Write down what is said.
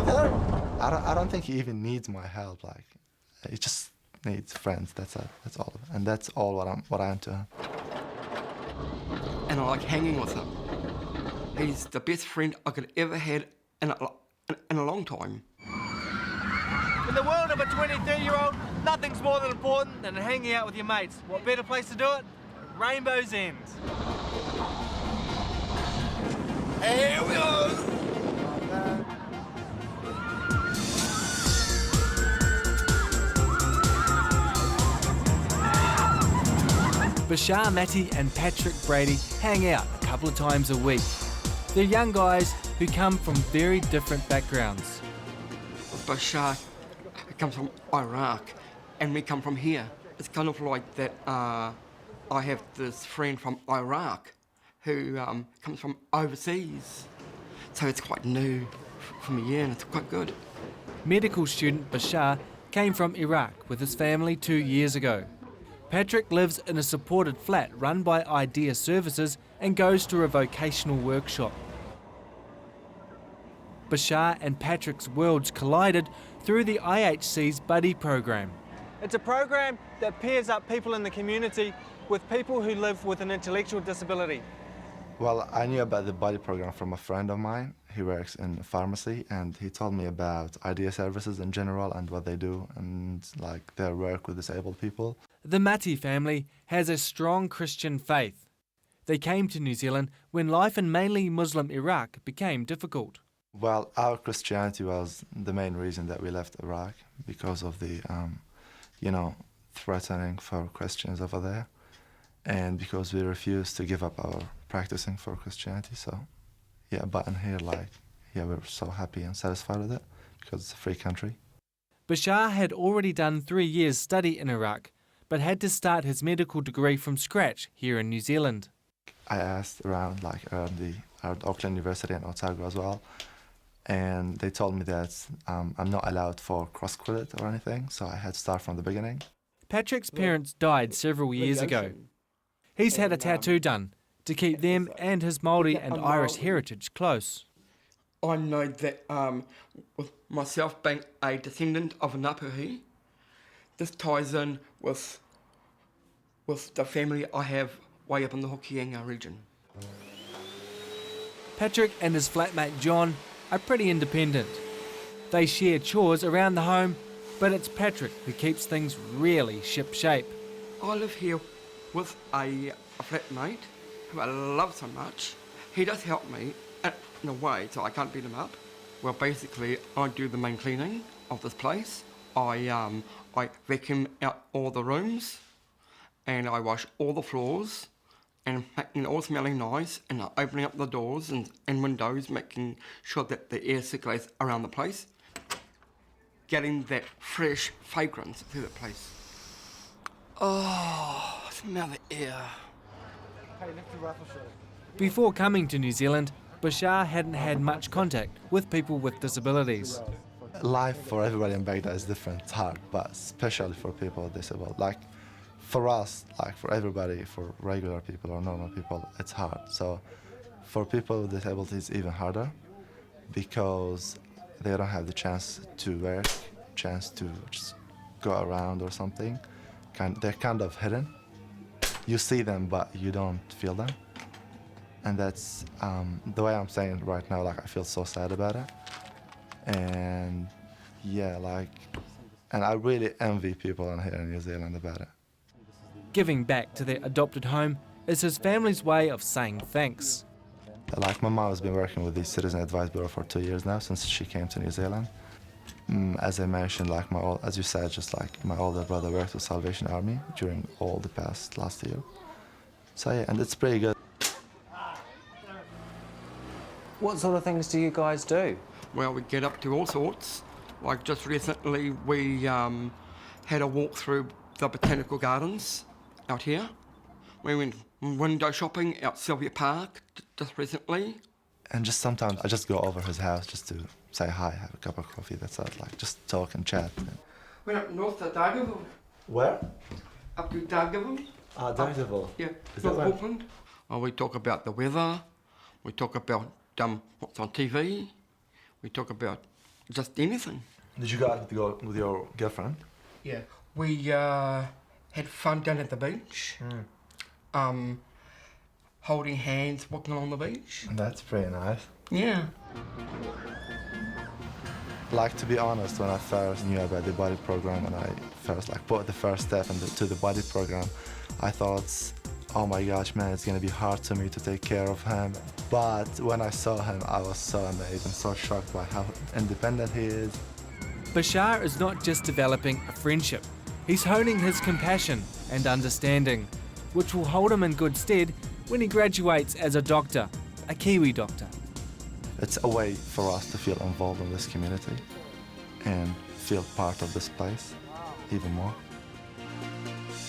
with her? I don't think he even needs my help. Like, he just needs friends. That's it. That's all. And that's all what I am to him. And I like hanging with him. He's the best friend I could ever had in a long time. In the world of a 23-year-old, nothing's more than important than hanging out with your mates. What better place to do it? Rainbow's End. Here we go! Bashar Matti and Patrick Brady hang out a couple of times a week. They're young guys who come from very different backgrounds. Bashar comes from Iraq and we come from here. It's kind of like that I have this friend from Iraq who comes from overseas. So it's quite new for me, yeah, and it's quite good. Medical student Bashar came from Iraq with his family 2 years ago. Patrick lives in a supported flat run by Idea Services and goes to a vocational workshop. Bashar and Patrick's worlds collided through the IHC's Buddy program. It's a program that pairs up people in the community with people who live with an intellectual disability. Well, I knew about the Buddy program from a friend of mine. He works in a pharmacy, and he told me about Idea Services in general and what they do and like their work with disabled people. The Matti family has a strong Christian faith. They came to New Zealand when life in mainly Muslim Iraq became difficult. Well, our Christianity was the main reason that we left Iraq because of the, threatening for Christians over there, and because we refused to give up our practicing for Christianity. So, yeah, but in here, we're so happy and satisfied with it because it's a free country. Bashar had already done 3 years study in Iraq, but had to start his medical degree from scratch here in New Zealand. I asked around Auckland University and Otago as well, and they told me that I'm not allowed for cross-credit or anything, so I had to start from the beginning. Patrick's parents died several years ago. He's had a tattoo done to keep them and his Māori and Irish heritage close. I know that with myself being a descendant of a Ngāpuhi, this ties in with the family I have way up in the Hokianga region. Patrick and his flatmate John are pretty independent. They share chores around the home, but it's Patrick who keeps things really ship-shape. I live here with a flatmate who I love so much. He does help me in a way, so I can't beat him up. Well, basically, I do the main cleaning of this place. I vacuum out all the rooms, and I wash all the floors, and making it all smelling nice, and opening up the doors and windows, making sure that the air circulates around the place, getting that fresh fragrance through the place. Oh, smell the air. Before coming to New Zealand, Bashar hadn't had much contact with people with disabilities. Life for everybody in Baghdad is different. It's hard, but especially for people disabled. Like, for us, like for everybody, for regular people or normal people, it's hard. So for people with disabilities, it's even harder because they don't have the chance to work, chance to just go around or something. They're kind of hidden. You see them, but you don't feel them. And that's the way I'm saying it right now, like I feel so sad about it. And yeah, and I really envy people in here in New Zealand about it. Giving back to their adopted home is his family's way of saying thanks. Like my mom has been working with the Citizen Advice Bureau for 2 years now since she came to New Zealand. As I mentioned, as you said, just like my older brother worked with Salvation Army during all the last year. So yeah, and it's pretty good. What sort of things do you guys do? Well, we get up to all sorts. Like just recently, we had a walk through the botanical gardens out here. We went window shopping out Sylvia Park just recently. And just sometimes I just go over his house just to say hi, have a cup of coffee, that's it, just talk and chat. Went up north to Dargaville. Where? Up to Dargaville. Dargaville. Yeah, North Auckland. We talk about the weather, we talk about what's on TV, we talk about just anything. Did you guys go with your girlfriend? Yeah. We had fun down at the beach. Holding hands, walking along the beach. That's pretty nice. Yeah. Like, to be honest, when I first knew about the body program and I first put the first step to the body program, I thought, oh my gosh, man, it's gonna be hard to me to take care of him. But when I saw him, I was so amazed and so shocked by how independent he is. Bashar is not just developing a friendship, he's honing his compassion and understanding, which will hold him in good stead when he graduates as a doctor, a Kiwi doctor. It's a way for us to feel involved in this community and feel part of this place even more.